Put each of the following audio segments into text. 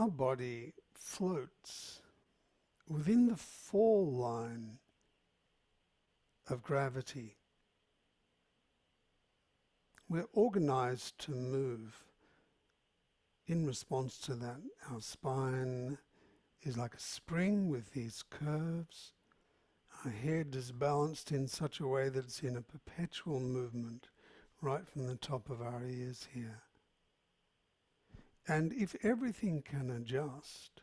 our body floats within the fall line of gravity. We're organized to move in response to that. Our spine is like a spring with these curves. Our head is balanced in such a way that it's in a perpetual movement right from the top of our ears here. And if everything can adjust,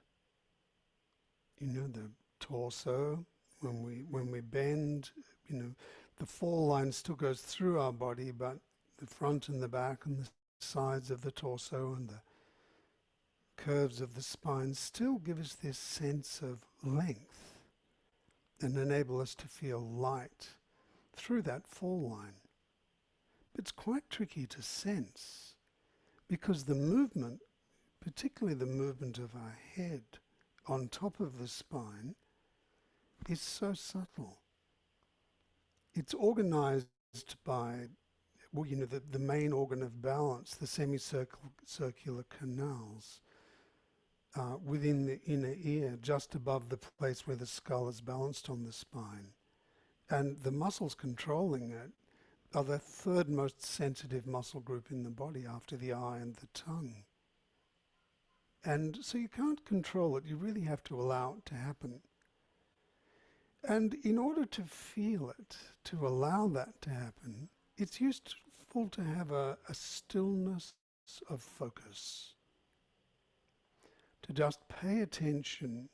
you know, the torso, when we bend, you know, the fall line still goes through our body, but the front and the back and the sides of the torso and the curves of the spine still give us this sense of length and enable us to feel light through that fall line. It's quite tricky to sense because the movement, particularly the movement of our head on top of the spine, is so subtle. It's organized by, well, you know, the main organ of balance, the semicircular canals within the inner ear, just above the place where the skull is balanced on the spine. And the muscles controlling it are the third most sensitive muscle group in the body after the eye and the tongue. And so you can't control it, you really have to allow it to happen. And in order to feel it, to allow that to happen, it's useful to have a stillness of focus. To just pay attention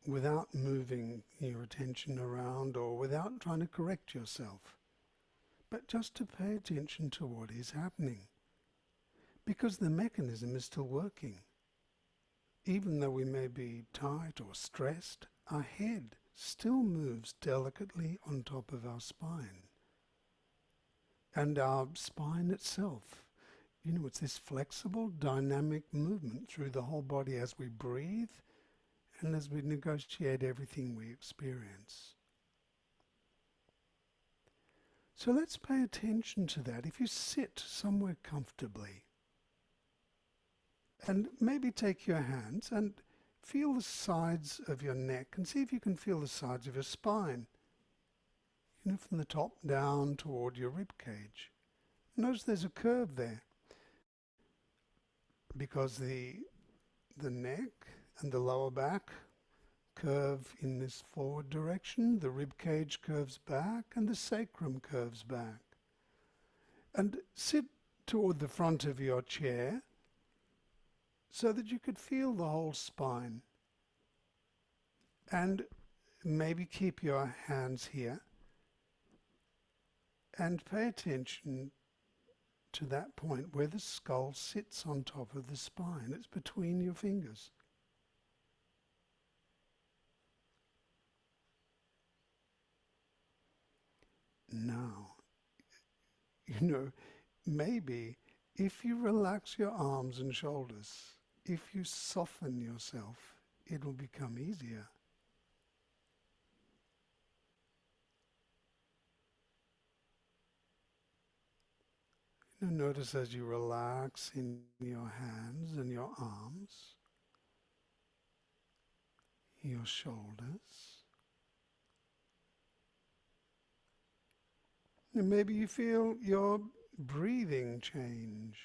without moving your attention around or without trying to correct yourself, but just to pay attention to what is happening. Because the mechanism is still working. Even though we may be tight or stressed, our head still moves delicately on top of our spine. And our spine itself, you know, it's this flexible, dynamic movement through the whole body as we breathe and as we negotiate everything we experience. So let's pay attention to that. If you sit somewhere comfortably, and maybe take your hands and feel the sides of your neck and see if you can feel the sides of your spine. You know, from the top down toward your rib cage. Notice there's a curve there because the neck and the lower back curve in this forward direction, the rib cage curves back and the sacrum curves back. And sit toward the front of your chair so that you could feel the whole spine. And maybe keep your hands here and pay attention to that point where the skull sits on top of the spine. It's between your fingers. Now, you know, maybe if you relax your arms and shoulders, if you soften yourself, it will become easier. You know, notice as you relax in your hands and your arms, your shoulders. And maybe you feel your breathing change.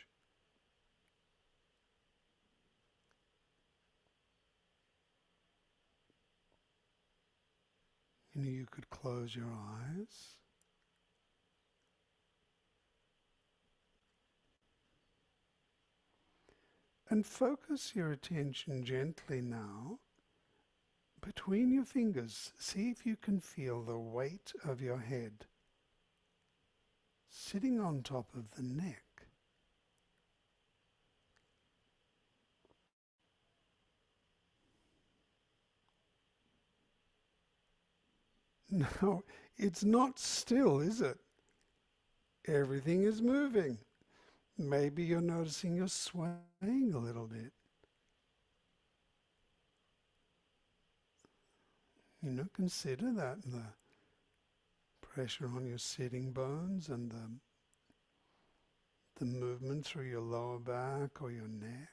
You know, you could close your eyes. And focus your attention gently now between your fingers. See if you can feel the weight of your head sitting on top of the neck. Now, it's not still, is it? Everything is moving. Maybe you're noticing you're swaying a little bit. You know, consider that, the pressure on your sitting bones and the movement through your lower back or your neck.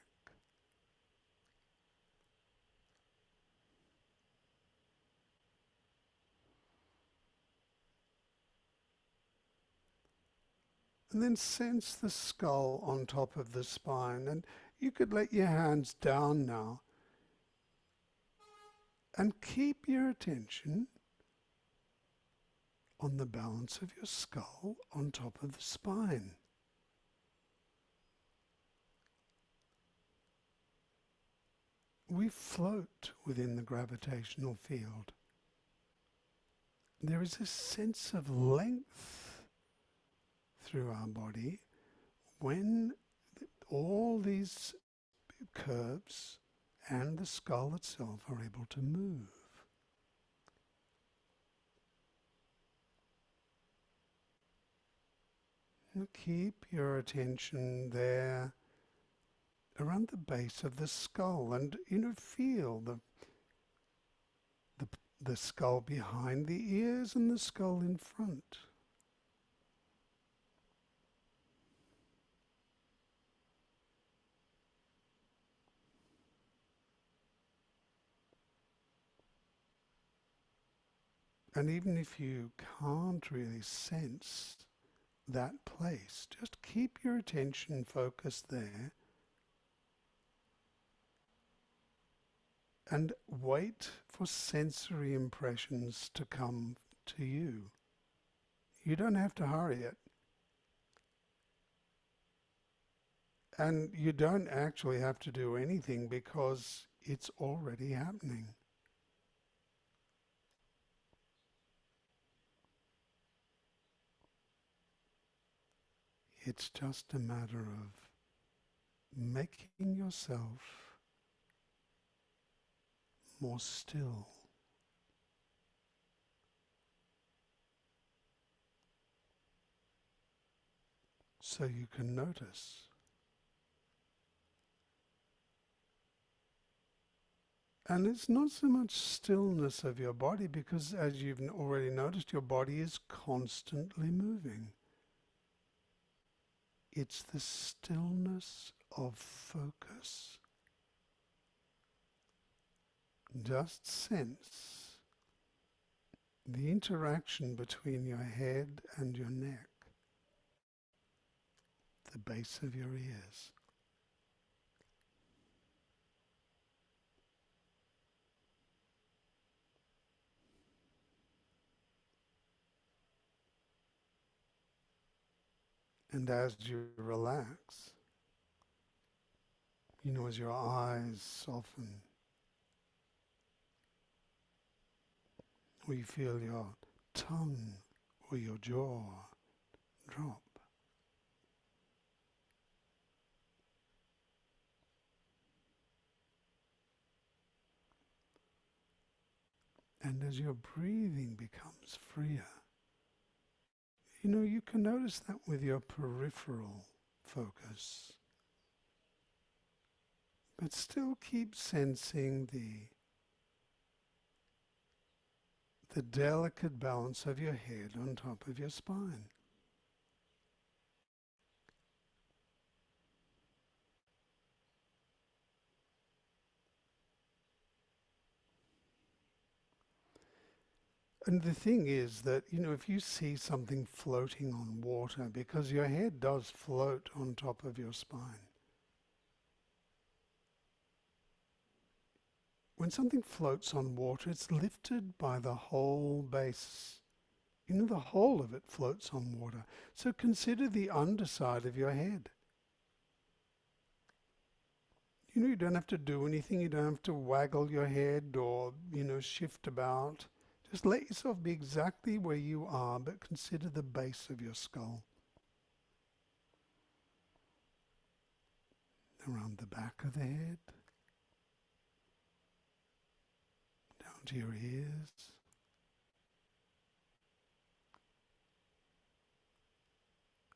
And then sense the skull on top of the spine. And you could let your hands down now and keep your attention on the balance of your skull on top of the spine. We float within the gravitational field. There is a sense of length through our body when all these curves and the skull itself are able to move. And keep your attention there around the base of the skull, and feel the skull behind the ears and the skull in front. And even if you can't really sense that place, just keep your attention focused there and wait for sensory impressions to come to you. You don't have to hurry it. And you don't actually have to do anything because it's already happening. It's just a matter of making yourself more still. So you can notice. And it's not so much stillness of your body, because as you've already noticed, your body is constantly moving. It's the stillness of focus. Just sense the interaction between your head and your neck, the base of your ears. And as you relax, as your eyes soften, or you feel your tongue or your jaw drop, and as your breathing becomes freer, you can notice that with your peripheral focus, but still keep sensing the delicate balance of your head on top of your spine. And the thing is that, if you see something floating on water, because your head does float on top of your spine, when something floats on water, it's lifted by the whole base. The whole of it floats on water. So consider the underside of your head. You don't have to do anything. You don't have to waggle your head or, shift about. Just let yourself be exactly where you are, but consider the base of your skull. Around the back of the head, down to your ears.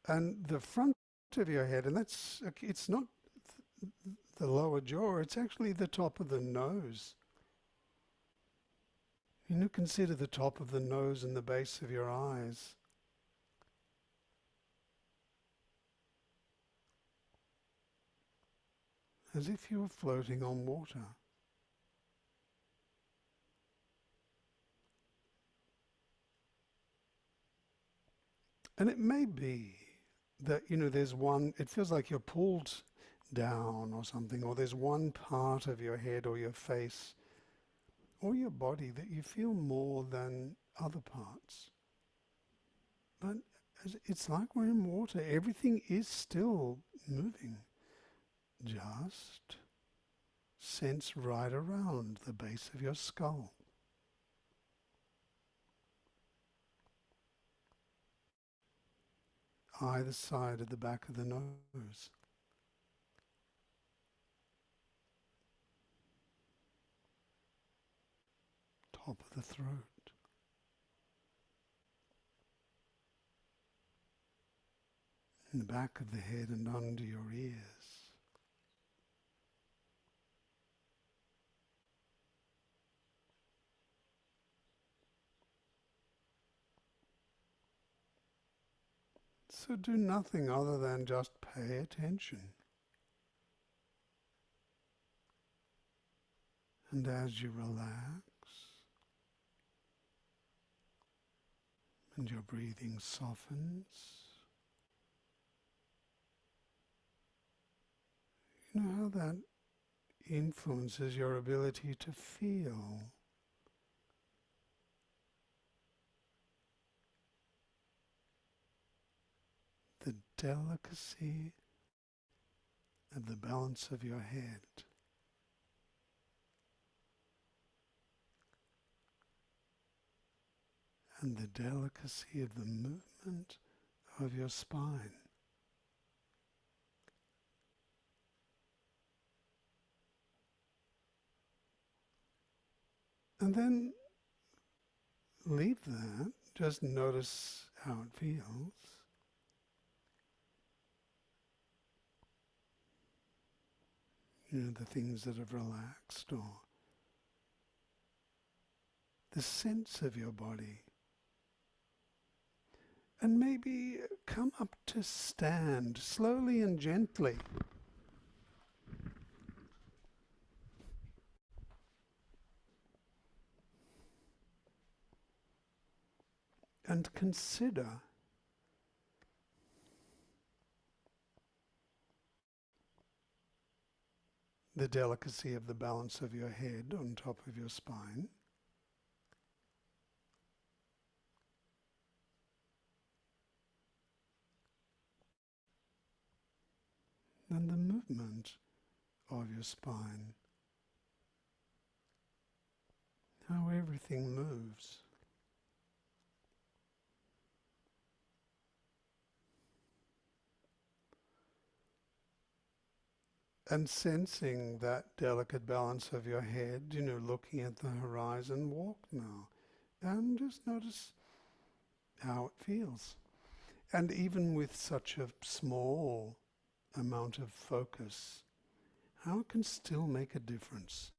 And the front of your head, and it's not the lower jaw, it's actually the top of the nose. Consider the top of the nose and the base of your eyes. As if you were floating on water. And it may be that, there's one, it feels like you're pulled down or something, or there's one part of your head or your face or your body that you feel more than other parts. But it's like we're in water. Everything is still moving. Just sense right around the base of your skull. Either side of the back of the nose. Top of the throat. In the back of the head and under your ears. So do nothing other than just pay attention. And as you relax and your breathing softens, you know how that influences your ability to feel. The delicacy of the balance of your head. And the delicacy of the movement of your spine. And then leave that, just notice how it feels. The things that have relaxed, or the sense of your body. And maybe come up to stand slowly and gently. And consider the delicacy of the balance of your head on top of your spine. And the movement of your spine. How everything moves. And sensing that delicate balance of your head, looking at the horizon, walk now. And just notice how it feels. And even with such a small amount of focus, how it can still make a difference.